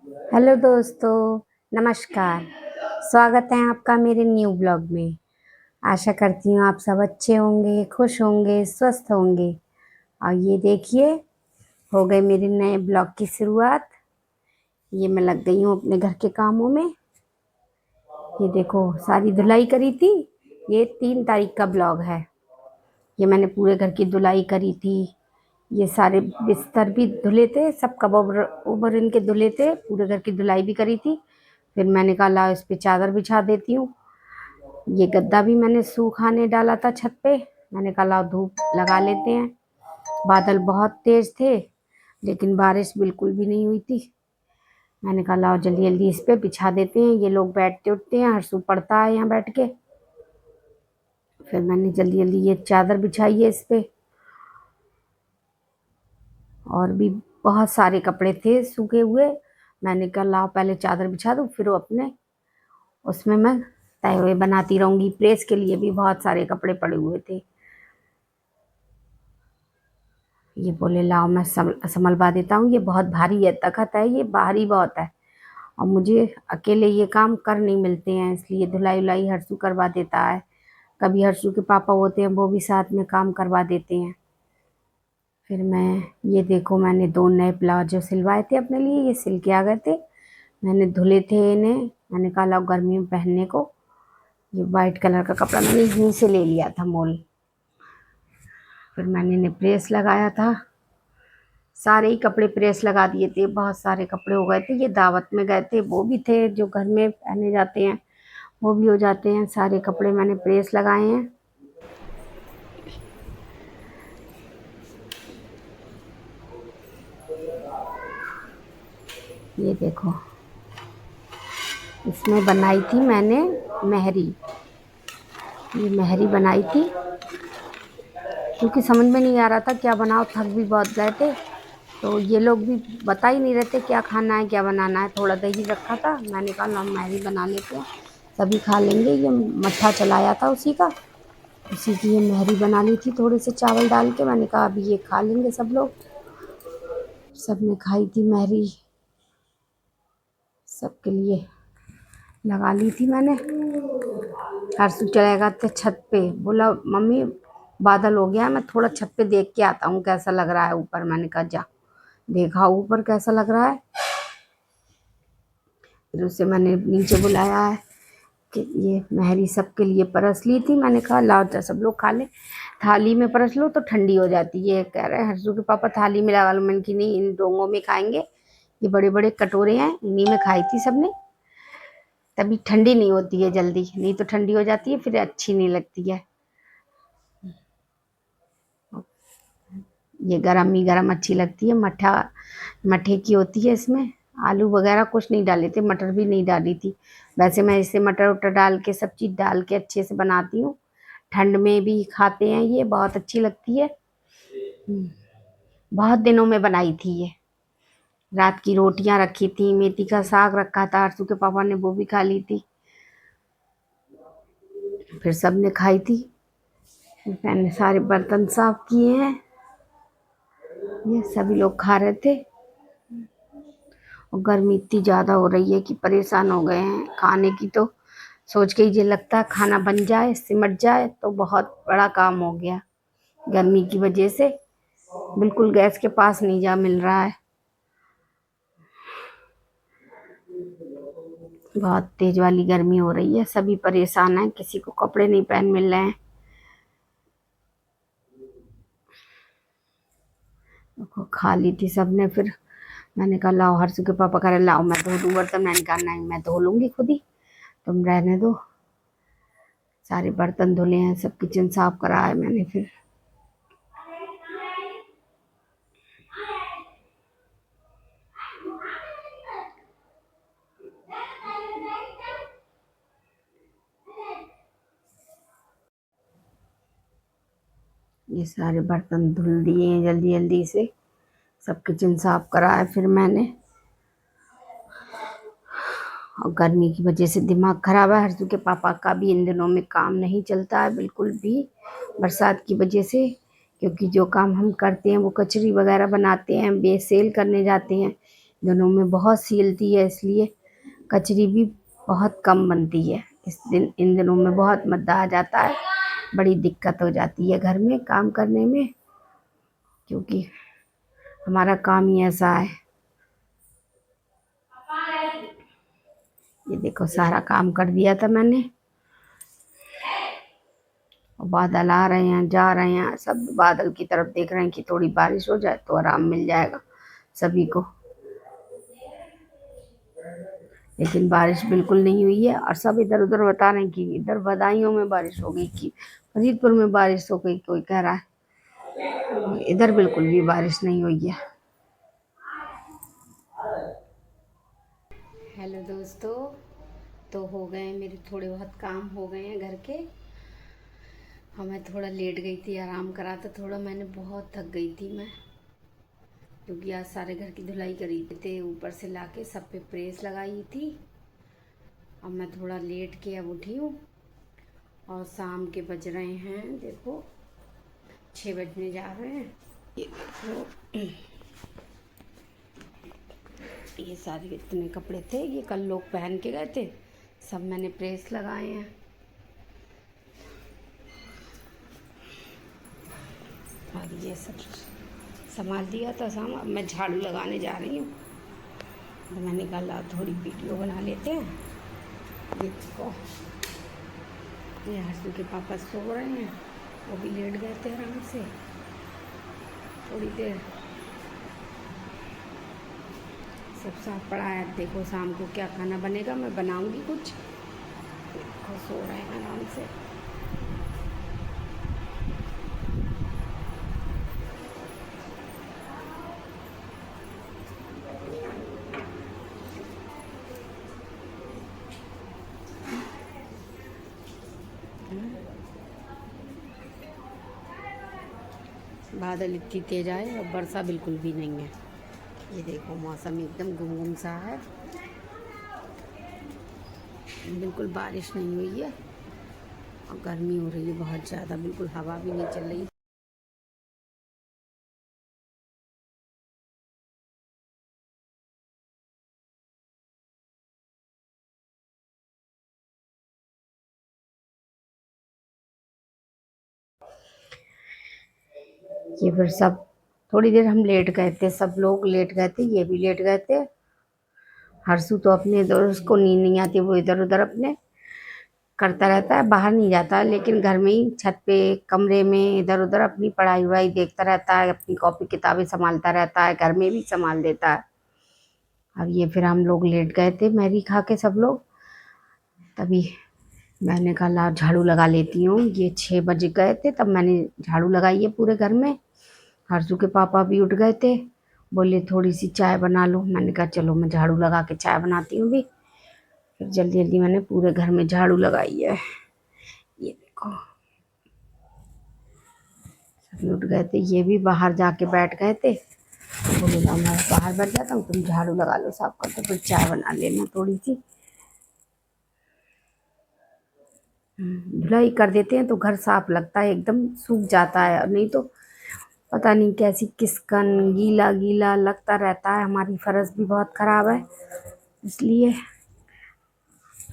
Hello दोस्तों, नमस्कार। स्वागत है आपका मेरे न्यू ब्लॉग में। आशा करती हूँ आप सब अच्छे होंगे, खुश होंगे, स्वस्थ होंगे। और ये देखिए, हो गए मेरे नए ब्लॉग की शुरुआत। ये मैं लग गई हूँ अपने घर के कामों में। ये देखो, सारी धुलाई करी थी। ये 3 तारीख का ब्लॉग है। ये मैंने पूरे घर की धुलाई करी थी। ये सारे बिस्तर भी धुले थे, सब कबर्ड उबर इनके धुले थे, पूरे घर की धुलाई भी करी थी। फिर मैंने कहा लाओ इस पे चादर बिछा देती हूँ। ये गद्दा भी मैंने सूखाने डाला था छत पे। मैंने कहा लाओ धूप लगा लेते हैं। बादल बहुत तेज थे, लेकिन बारिश बिल्कुल भी नहीं हुई थी। मैंने कहा लाओ जल्दी जल्दी इस पे बिछा देते हैं। ये लोग बैठते उठते हैं, हर्षू पड़ता है यहाँ बैठ के। फिर मैंने जल्दी जल्दी ये चादर बिछाई है इस पे। और भी बहुत सारे कपड़े थे सूखे हुए। मैंने कहा लाओ पहले चादर बिछा दूँ, फिर वो अपने उसमें मैं तय हुए बनाती रहूंगी। प्रेस के लिए भी बहुत सारे कपड़े पड़े हुए थे। ये बोले लाओ मैं संभलवा देता हूँ। ये बहुत भारी है, तखत है, ये भारी बहुत है। और मुझे अकेले ये काम कर नहीं मिलते हैं, इसलिए धुलाई उलाई हर्षू करवा देता है। कभी हर्षू के पापा होते हैं, वो भी साथ में काम करवा देते हैं। फिर मैं, ये देखो, मैंने 2 नए प्लाजो सिलवाए थे अपने लिए। ये सिल के आ गए थे, मैंने धुले थे इन्हें। मैंने कहा लाओ गर्मी में पहनने को। ये वाइट कलर का कपड़ा मैंने यहीं से ले लिया था मोल। फिर मैंने इन्हें प्रेस लगाया था। सारे ही कपड़े प्रेस लगा दिए थे, बहुत सारे कपड़े हो गए थे। ये दावत में गए थे, वो भी थे, जो घर में पहने जाते हैं वो भी हो जाते हैं। सारे कपड़े मैंने प्रेस लगाए हैं। ये देखो, इसमें बनाई थी मैंने मेहरी। ये मेहरी बनाई थी, क्योंकि समझ में नहीं आ रहा था क्या बनाओ, थक भी बहुत गए थे। तो ये लोग भी बता ही नहीं रहते क्या खाना है क्या बनाना है। थोड़ा दही रखा था, मैंने कहा हम मेहरी बना लेते हैं, सभी खा लेंगे। ये मट्ठा चलाया था उसी का, उसी की ये मेहरी बना ली थी थोड़े से चावल डाल के। मैंने कहा अभी ये खा लेंगे सब लोग। सबने खाई थी मेहरी, सबके लिए लगा ली थी मैंने। हर्षू चलेगा तो छत पे, बोला मम्मी बादल हो गया है, मैं थोड़ा छत पे देख के आता हूँ कैसा लग रहा है ऊपर। मैंने कहा जा, देखा ऊपर कैसा लग रहा है। फिर उसे मैंने नीचे बुलाया है कि ये मेहरी सबके लिए परस ली थी। मैंने कहा लाओ जा सब लोग खा ले, थाली में परस लो तो ठंडी हो जाती है। कह रहे हैं हर्षू के पापा थाली में लगा लो। मैंने की नहीं, इन डोंगों में खाएंगे, ये बड़े बड़े कटोरे हैं, इन्हीं में खाई थी सबने। तभी ठंडी नहीं होती है जल्दी, नहीं तो ठंडी हो जाती है फिर अच्छी नहीं लगती है। ये गरम ही गरम अच्छी लगती है। मट्ठा मट्ठे की होती है, इसमें आलू वगैरह कुछ नहीं डाले थे, मटर भी नहीं डाली थी। वैसे मैं इसे मटर उटर डाल के सब चीज़ डाल के अच्छे से बनाती हूँ। ठंड में भी खाते हैं, ये बहुत अच्छी लगती है। बहुत दिनों में बनाई थी ये। रात की रोटियां रखी थी, मेथी का साग रखा था, आरसू के पापा ने वो भी खा ली थी। फिर सबने खाई थी। मैंने सारे बर्तन साफ किए हैं, ये सभी लोग खा रहे थे। और गर्मी इतनी ज़्यादा हो रही है कि परेशान हो गए हैं खाने की। तो सोच के ये लगता है खाना बन जाए, सिमट जाए तो बहुत बड़ा काम हो गया। गर्मी की वजह से बिल्कुल गैस के पास नहीं जा मिल रहा है। बहुत तेज वाली गर्मी हो रही है, सभी परेशान हैं, किसी को कपड़े नहीं पहन मिल रहे हैं। देखो खा ली थी सबने। फिर मैंने कहा लाओ, हर्षू के पापा कह रहे लाओ मैं धो दूँ बर्तन। मैंने कहा नहीं, मैं धो लूँगी खुद ही, तुम रहने दो। सारे बर्तन धुले हैं, सब किचन साफ करा है मैंने। फिर ये सारे बर्तन धुल दिए हैं जल्दी जल्दी से, सब किचन साफ करा है फिर मैंने। और गर्मी की वजह से दिमाग खराब है। हर्षू के पापा का भी इन दिनों में काम नहीं चलता है बिल्कुल भी, बरसात की वजह से। क्योंकि जो काम हम करते हैं वो कचरी वगैरह बनाते हैं, सेल करने जाते हैं। दिनों में बहुत सीलती है, इसलिए कचरी भी बहुत कम बनती है। इन दिनों में बहुत मद्दा आ जाता है, बड़ी दिक्कत हो जाती है घर में काम करने में, क्योंकि हमारा काम ही ऐसा है। ये देखो सारा काम कर दिया था मैंने, और बादल आ रहे हैं जा रहे हैं, सब बादल की तरफ देख रहे हैं कि थोड़ी बारिश हो जाए तो आराम मिल जाएगा सभी को। लेकिन बारिश बिल्कुल नहीं हुई है, और सब इधर उधर बता रहे हैं कि इधर बदायूं में बारिश हो गई, कि फरीदपुर में बारिश हो गई, कोई कह रहा है। इधर बिल्कुल भी बारिश नहीं हुई है। हेलो दोस्तों, तो हो गए मेरे थोड़े बहुत काम हो गए हैं घर के। हाँ, मैं थोड़ा लेट गई थी, आराम करा था थोड़ा, मैंने बहुत थक गई थी मैं, क्योंकि आज सारे घर की धुलाई करी थे, ऊपर से लाके सब पे प्रेस लगाई थी। अब मैं थोड़ा लेट के अब उठी हूँ, और शाम के बज रहे हैं देखो 6 बजने जा रहे हैं। ये देखो ये सारे इतने कपड़े थे, ये कल लोग पहन के गए थे, सब मैंने प्रेस लगाए हैं। और ये सब संभाल दिया था शाम। अब मैं झाड़ू लगाने जा रही हूँ, तो मैंने कहा थोड़ी वीडियो बना लेते हैं। ये देखो ये हर्षू के पापा सो रहे हैं, वो भी लेट गए थे आराम से थोड़ी देर। सब साफ पड़ा है। देखो शाम को क्या खाना बनेगा, मैं बनाऊंगी कुछ। देखो सो रहे हैं आराम से। बादल इतनी तेज आए और वर्षा बिल्कुल भी नहीं है। ये देखो मौसम एकदम गुमगुम सा है, बिल्कुल बारिश नहीं हुई है, और गर्मी हो रही है बहुत ज़्यादा, बिल्कुल हवा भी नहीं चल रही। ये फिर सब थोड़ी देर हम लेट गए थे, सब लोग लेट गए थे, ये भी लेट गए थे। हर्षू तो अपने इधर, उसको नींद नहीं आती, वो इधर उधर अपने करता रहता है, बाहर नहीं जाता, लेकिन घर में ही छत पे कमरे में इधर उधर अपनी पढ़ाई वढ़ाई देखता रहता है, अपनी कॉपी किताबें संभालता रहता है, घर में भी संभाल देता है। अब ये फिर हम लोग लेट गए थे मैगी खा के सब लोग, तभी मैंने कहा ला झाड़ू लगा लेती हूँ। ये 6 बज गए थे तब मैंने झाड़ू लगाई है पूरे घर में। हर्षू के पापा भी उठ गए थे, बोले थोड़ी सी चाय बना लो, मैंने कहा चलो मैं झाड़ू लगा के चाय बनाती हूँ भी। फिर जल्दी जल्दी मैंने पूरे घर में झाड़ू लगाई है। ये देखो सभी उठ गए थे, ये भी बाहर जाके बैठ गए थे, बोले ला मैं बाहर बैठ जाता हूँ, तुम झाड़ू लगा लो साफ कर दो, फिर चाय बना लेना थोड़ी सी। धुलाई कर देते हैं तो घर साफ लगता है, एकदम सूख जाता है, और नहीं तो पता नहीं कैसी किसकन गीला गीला लगता रहता है। हमारी फर्श भी बहुत ख़राब है, इसलिए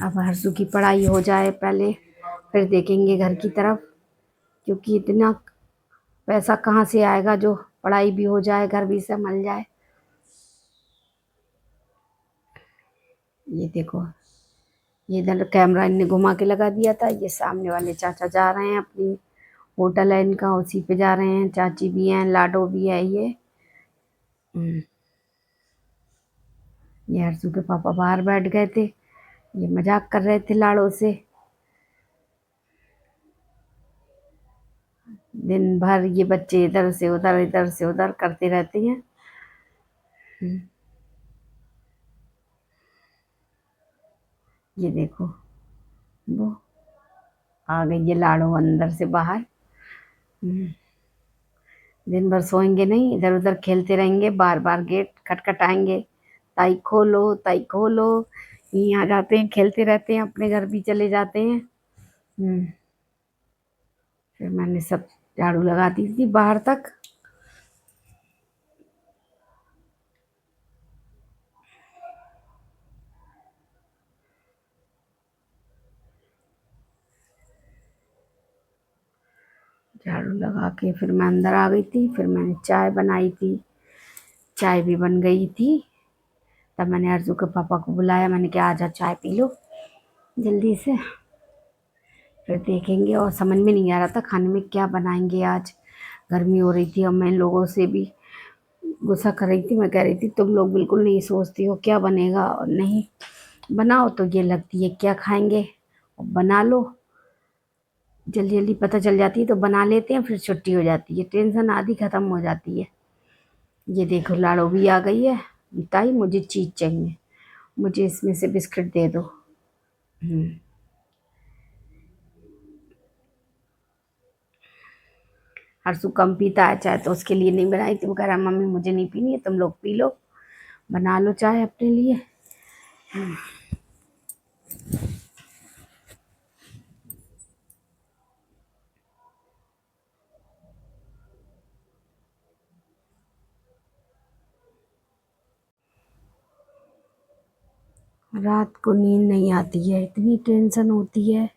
अब हर्षू की पढ़ाई हो जाए पहले, फिर देखेंगे घर की तरफ, क्योंकि इतना पैसा कहाँ से आएगा जो पढ़ाई भी हो जाए, घर भी संभल जाए। ये देखो ये इधर कैमरा इनने घुमा के लगा दिया था, ये सामने वाले चाचा जा रहे हैं, अपनी होटल है इनका, उसी पे जा रहे हैं, चाची भी हैं, लाडो भी है। हम्म, ये हर्षू के पापा बाहर बैठ गए थे, ये मजाक कर रहे थे लाड़ो से। दिन भर ये बच्चे इधर से उधर करते रहते हैं। हम्म, ये देखो वो आ गई ये लाड़ो अंदर से बाहर। हम्म, दिन भर सोएंगे नहीं, इधर उधर खेलते रहेंगे, बार बार गेट खटखटाएंगे, ताई खोलो ताई खोलो, यहीं आ जाते हैं, खेलते रहते हैं, अपने घर भी चले जाते हैं। फिर मैंने सब झाड़ू लगा दी थी बाहर तक। झाड़ू लगा के फिर मैं अंदर आ गई थी। फिर मैंने चाय बनाई थी, चाय भी बन गई थी। तब मैंने अर्जू के पापा को बुलाया, मैंने कहा आजा चाय पी लो जल्दी से, फिर देखेंगे। और समझ में नहीं आ रहा था खाने में क्या बनाएंगे आज, गर्मी हो रही थी। और मैं इन लोगों से भी गुस्सा कर रही थी। मैं कह रही थी तुम लोग बिल्कुल नहीं सोचती हो क्या बनेगा, और नहीं बनाओ तो ये लगती है क्या खाएंगे, और बना लो जल्दी जल्दी पता चल जाती है तो बना लेते हैं, फिर छुट्टी हो जाती है, टेंशन आधी खत्म हो जाती है। ये देखो लाड़ो भी आ गई है। ताई मुझे चीज चाहिए, मुझे इसमें से बिस्किट दे दो। हम्म, हरसू कम पीता है चाय तो उसके लिए नहीं बनाई थी। वो कह रहा मम्मी मुझे नहीं पीनी है, तुम लोग पी लो, बना लो चाय अपने लिए। रात को नींद नहीं आती है, इतनी टेंशन होती है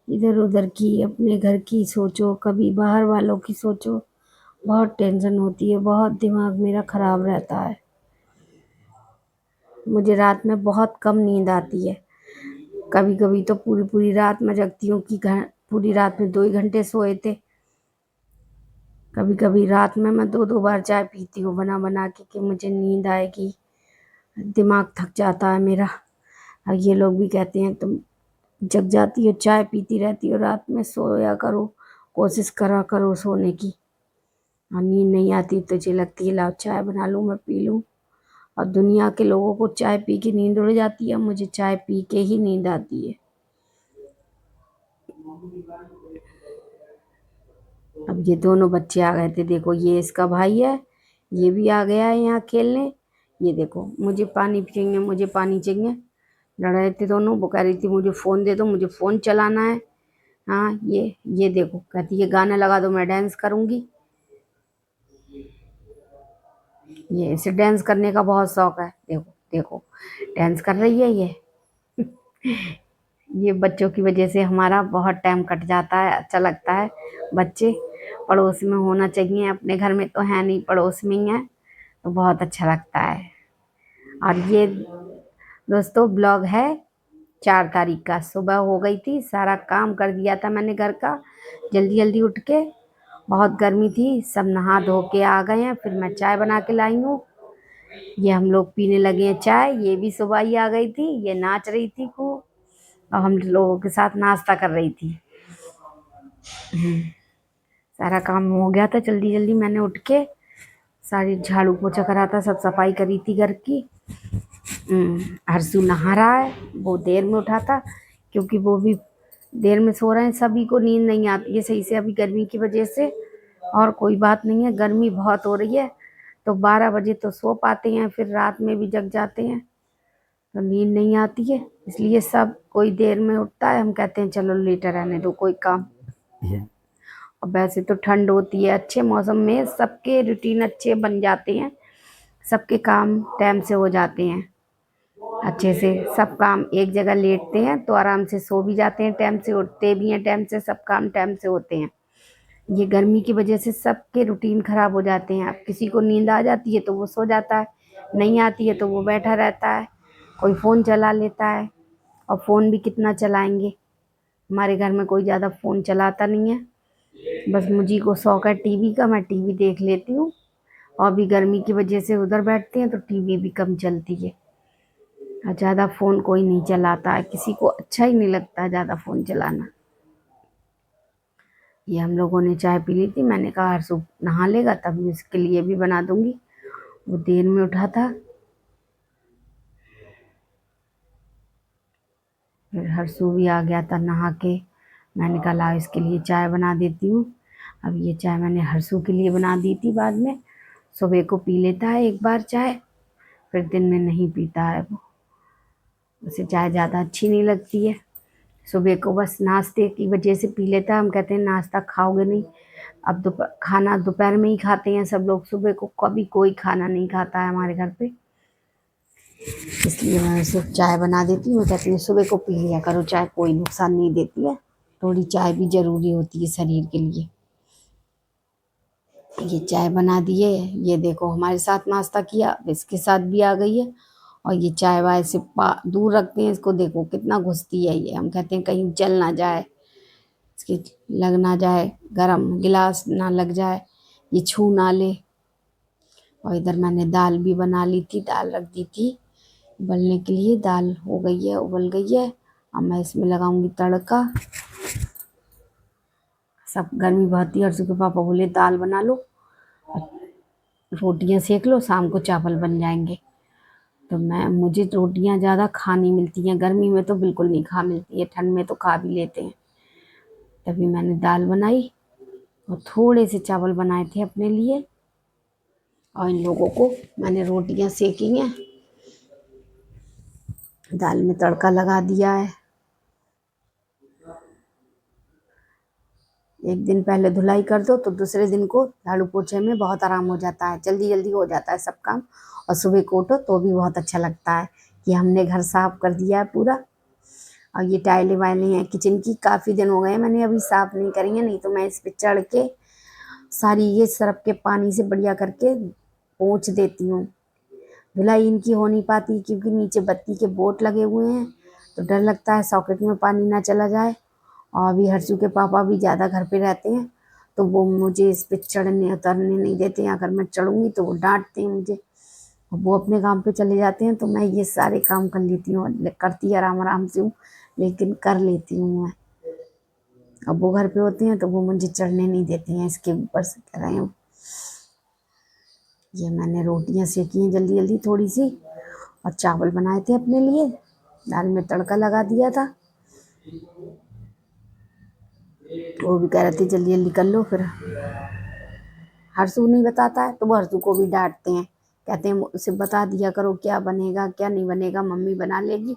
इधर उधर की, अपने घर की सोचो कभी बाहर वालों की सोचो, बहुत टेंशन होती है, बहुत दिमाग मेरा खराब रहता है। मुझे रात में बहुत कम नींद आती है, कभी कभी तो पूरी पूरी रात मैं जगती हूँ कि पूरी रात में 2 ही घंटे सोए थे। कभी कभी रात में मैं 2 2 बार चाय पीती हूँ बना बना के कि मुझे नींद आएगी, दिमाग थक जाता है मेरा। और ये लोग भी कहते हैं तुम जग जाती हो, चाय पीती रहती हो रात में, सोया करो, कोशिश करा करो सोने की। और नींद नहीं आती तो मुझे लगती है लाओ चाय बना लूँ मैं पी लूँ। और दुनिया के लोगों को चाय पी के नींद उड़ जाती है, मुझे चाय पी के ही नींद आती है। अब ये दोनों बच्चे आ गए थे, देखो ये इसका भाई है, ये भी आ गया है यहाँ खेलने। ये देखो मुझे पानी चाहिए, मुझे पानी चाहिए, लड़ रहे थे दोनों। वो कह रही थी मुझे फ़ोन दे दो, मुझे फ़ोन चलाना है। हाँ ये देखो कहती है गाना लगा दो मैं डांस करूँगी। ये इसे डांस करने का बहुत शौक है, देखो देखो डांस कर रही है ये। ये बच्चों की वजह से हमारा बहुत टाइम कट जाता है, अच्छा लगता है। बच्चे पड़ोस में होना चाहिए, अपने घर में तो है नहीं, पड़ोस में ही है तो बहुत अच्छा लगता है। और ये दोस्तों ब्लॉग है 4 तारीख का, सुबह हो गई थी, सारा काम कर दिया था मैंने घर का जल्दी जल्दी उठ के। बहुत गर्मी थी, सब नहा धो के आ गए हैं, फिर मैं चाय बना के लाई हूँ। ये हम लोग पीने लगे हैं चाय। ये भी सुबह ही आ गई थी, ये नाच रही थी खूब और हम लोगों के साथ नाश्ता कर रही थी। सारा काम हो गया था जल्दी जल्दी, मैंने उठ के सारी झाड़ू पोछा करा था, सब सफाई करी थी घर की। हर्षु नहा रहा है, वो देर में उठा था क्योंकि वो भी देर में सो रहे हैं, सभी को नींद नहीं आती है सही से अभी गर्मी की वजह से। और कोई बात नहीं है, गर्मी बहुत हो रही है तो 12 बजे तो सो पाते हैं, फिर रात में भी जग जाते हैं तो नींद नहीं आती है, इसलिए सब कोई देर में उठता है। हम कहते हैं चलो लेटर रहने दो कोई काम। और वैसे तो ठंड होती है, अच्छे मौसम में सबके रूटीन अच्छे बन जाते हैं, सबके काम टाइम से हो जाते हैं अच्छे से। सब काम एक जगह लेटते हैं तो आराम से सो भी जाते हैं, टाइम से उठते भी हैं, टाइम से सब काम टाइम से होते हैं। ये गर्मी की वजह से सबके रूटीन खराब हो जाते हैं। अब किसी को नींद आ जाती है तो वो सो जाता है, नहीं आती है तो वो बैठा रहता है, कोई फ़ोन चला लेता है। और फ़ोन भी कितना चलाएंगे, हमारे घर में कोई ज़्यादा फ़ोन चलाता नहीं है, बस मुझी को शौक है टीवी का, मैं टीवी देख लेती हूँ। और भी गर्मी की वजह से उधर बैठते हैं तो टीवी भी कम चलती है। और ज़्यादा फ़ोन कोई नहीं चलाता है, किसी को अच्छा ही नहीं लगता है ज़्यादा फ़ोन चलाना। ये हम लोगों ने चाय पी ली थी, मैंने कहा हर्षु नहा लेगा तब इसके लिए भी बना दूंगी, वो देर में उठा था। फिर हर्षु भी आ गया था नहा के, मैंने कहा ला इसके लिए चाय बना देती हूँ। अब ये चाय मैंने हर्षु के लिए बना दी थी, बाद में सुबह को पी लेता है एक बार चाय, फिर दिन में नहीं पीता है वो, उसे चाय ज़्यादा अच्छी नहीं लगती है। सुबह को बस नाश्ते की वजह से पी लेता है, हम कहते हैं नाश्ता खाओगे नहीं। अब खाना दोपहर में ही खाते हैं सब लोग, सुबह को कभी कोई खाना नहीं खाता है हमारे घर पे, इसलिए मैं सिर्फ चाय बना देती हूँ। कहती हूँ सुबह को पी लिया करो चाय, कोई नुकसान नहीं देती है, थोड़ी चाय भी ज़रूरी होती है शरीर के लिए। ये चाय बना दिए। ये देखो हमारे साथ नाश्ता किया, अब इसके साथ भी आ गई है। और ये चाय वाय से दूर रखते हैं इसको, देखो कितना घुसती है ये। हम कहते हैं कहीं जल ना जाए, इसकी लग ना जाए, गरम गिलास ना लग जाए, ये छू ना ले। और इधर मैंने दाल भी बना ली थी, दाल रख दी थी उबलने के लिए। दाल हो गई है, उबल गई है। अब मैं इसमें लगाऊंगी तड़का। सब गर्मी बहुत थी, अर्जु के पापा बोले दाल बना लो, रोटियां सेक लो, शाम को चावल बन जाएंगे। तो मुझे रोटियां ज़्यादा खा नहीं मिलती हैं, गर्मी में तो बिल्कुल नहीं खा मिलती है, ठंड में तो खा भी लेते हैं। तभी मैंने दाल बनाई और थोड़े से चावल बनाए थे अपने लिए, और इन लोगों को मैंने रोटियां सेकी हैं। दाल में तड़का लगा दिया है। एक दिन पहले धुलाई कर दो तो दूसरे दिन को झाड़ू पोछे में बहुत आराम हो जाता है, जल्दी जल्दी हो जाता है सब काम। और सुबह को उठो तो भी बहुत अच्छा लगता है कि हमने घर साफ कर दिया है पूरा। और ये टाइलें वाइलें हैं किचन की, काफ़ी दिन हो गए मैंने अभी साफ नहीं करी है, नहीं तो मैं इस पे चढ़ के सारी ये सर्फ के पानी से बढ़िया करके पोंछ देती हूँ। धुलाई इनकी हो नहीं पाती क्योंकि नीचे बत्ती के बोर्ड लगे हुए हैं, तो डर लगता है सॉकेट में पानी ना चला जाए। और अभी हर्षू के पापा भी ज़्यादा घर पे रहते हैं, तो वो मुझे इस पे चढ़ने उतरने नहीं देते हैं। अगर मैं चढ़ूँगी तो वो डांटते हैं मुझे। वो अपने काम पे चले जाते हैं तो मैं ये सारे काम कर लेती हूँ, करती आराम आराम से हूँ, लेकिन कर लेती हूँ मैं। अब वो घर पे होते हैं तो वो मुझे चढ़ने नहीं देते हैं, इसके ऊपर से कह रहे हैं। ये मैंने रोटियां सेकी हैं जल्दी जल्दी थोड़ी सी, और चावल बनाए थे अपने लिए, दाल में तड़का लगा दिया था। वो भी कह रहे थे जल्दी जल्दी कर लो, फिर हर्षू नहीं बताता है तो वो हर्षू को भी डांटते हैं, कहते हैं उसे बता दिया करो क्या बनेगा क्या नहीं बनेगा, मम्मी बना लेगी।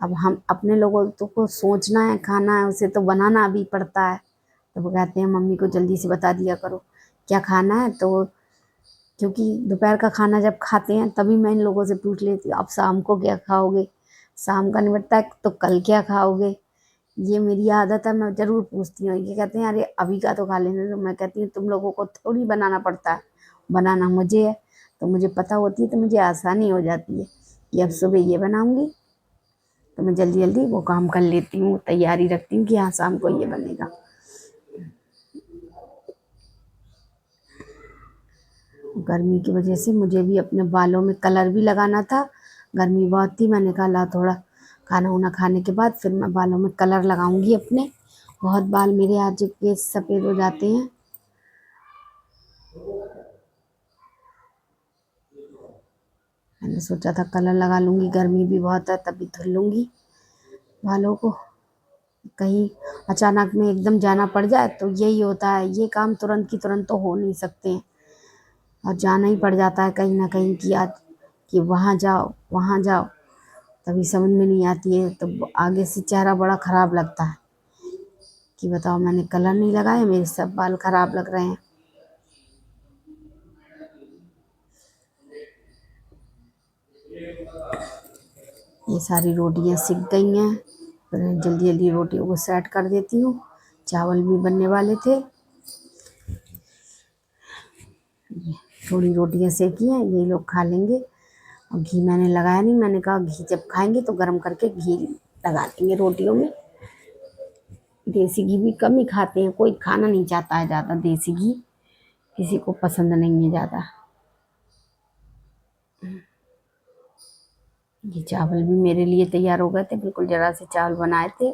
अब हम अपने लोगों तो को सोचना है, खाना है, उसे तो बनाना भी पड़ता है। तो वो कहते हैं मम्मी को जल्दी से बता दिया करो क्या खाना है। तो क्योंकि दोपहर का खाना जब खाते हैं तभी मैं इन लोगों से पूछ लेती हूँ अब शाम को क्या खाओगे, शाम का निपटता है तो कल क्या खाओगे। ये मेरी आदत है, मैं ज़रूर पूछती हूँ। ये कहते हैं अरे अभी का तो खा लेने दो। मैं कहती हूँ तुम लोगों को थोड़ी बनाना पड़ता है, बनाना मुझे है, तो मुझे पता होती है तो मुझे आसानी हो जाती है कि अब सुबह ये बनाऊंगी, तो मैं जल्दी जल्दी वो काम कर लेती हूँ, तैयारी रखती हूँ कि हाँ शाम को ये बनेगा। गर्मी की वजह से मुझे भी अपने बालों में कलर भी लगाना था, गर्मी बहुत थी। मैंने कहा ला थोड़ा खाना वाना खाने के बाद फिर मैं बालों में कलर लगाऊंगी अपने। बहुत बाल मेरे आज के सफ़ेद हो जाते हैं। मैंने सोचा था कलर लगा लूँगी, गर्मी भी बहुत है तभी धुल लूँगी बालों को। कहीं अचानक में एकदम जाना पड़ जाए तो यही होता है, ये काम तुरंत की तुरंत तो हो नहीं सकते हैं, और जाना ही पड़ जाता है कहीं ना कहीं कि आज कि वहाँ जाओ वहाँ जाओ, तभी समझ में नहीं आती है। तो आगे से चेहरा बड़ा ख़राब लगता है कि बताओ मैंने कलर नहीं लगाया, मेरे सब बाल ख़राब लग रहे हैं। ये सारी रोटियां सिक गई हैं, फिर जल्दी जल्दी रोटियों को सेट कर देती हूँ। चावल भी बनने वाले थे, थोड़ी रोटियां सेकी हैं, यही लोग खा लेंगे। और घी मैंने लगाया नहीं, मैंने कहा घी जब खाएंगे तो गर्म करके घी लगा देंगे रोटियों में। देसी घी भी कम ही खाते हैं, कोई खाना नहीं चाहता है ज़्यादा देसी घी, किसी को पसंद नहीं है ज़्यादा। ये चावल भी मेरे लिए तैयार हो गए थे, बिल्कुल ज़रा से चावल बनाए थे।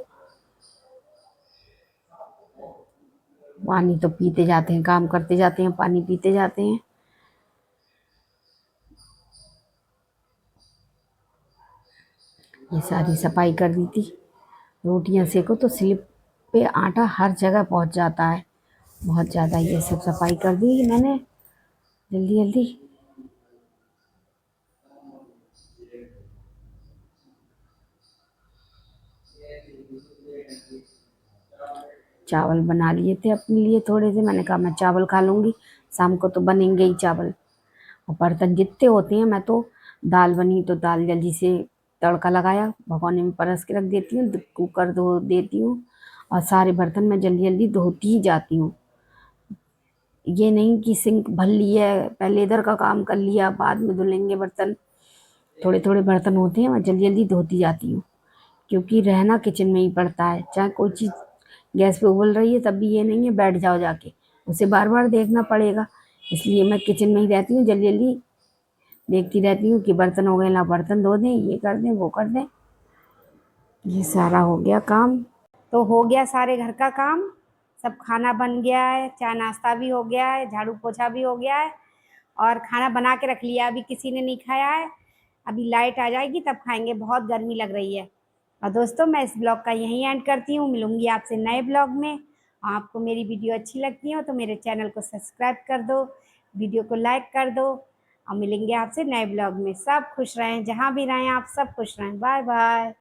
पानी तो पीते जाते हैं, काम करते जाते हैं, पानी पीते जाते हैं। ये सारी सफाई कर दी थी। रोटियां सेको तो स्लिप पे आटा हर जगह पहुंच जाता है, बहुत ज़्यादा। ये सब सफाई कर दी मैंने जल्दी जल्दी। चावल बना लिए थे अपने लिए थोड़े से, मैंने कहा मैं चावल खा लूँगी, शाम को तो बनेंगे ही चावल। और बर्तन जितने होते हैं, मैं तो दाल बनी तो दाल जल्दी से तड़का लगाया, भगोने में परस के रख देती हूँ, कुकर धो देती हूँ, और सारे बर्तन मैं जल्दी जल्दी धोती ही जाती हूँ। ये नहीं कि सिंक भर लिया है, पहले इधर का काम कर लिया बाद में धुलेंगे बर्तन। थोड़े थोड़े बर्तन होते हैं मैं जल्दी जल्दी धोती जाती हूँ, क्योंकि रहना किचन में ही पड़ता है। चाहे कोई चीज़ गैस पे उबल रही है तब भी ये नहीं है बैठ जाओ जाके, उसे बार बार देखना पड़ेगा। इसलिए मैं किचन में ही रहती हूँ, जल्दी जल्दी देखती रहती हूँ कि बर्तन हो गए ना, बर्तन धो दें, ये कर दें वो कर दें। ये सारा हो गया काम। तो हो गया सारे घर का काम, सब खाना बन गया है, चाय नाश्ता भी हो गया है, झाड़ू पोछा भी हो गया है और खाना बना के रख लिया, अभी किसी ने नहीं खाया है। अभी लाइट आ जाएगी तब खाएंगे, बहुत गर्मी लग रही है। और दोस्तों मैं इस ब्लॉग का यहीं एंड करती हूँ, मिलूंगी आपसे नए ब्लॉग में। आपको मेरी वीडियो अच्छी लगती हो तो मेरे चैनल को सब्सक्राइब कर दो, वीडियो को लाइक कर दो और मिलेंगे आपसे नए ब्लॉग में। सब खुश रहें, जहाँ भी रहें आप सब खुश रहें। Bye bye.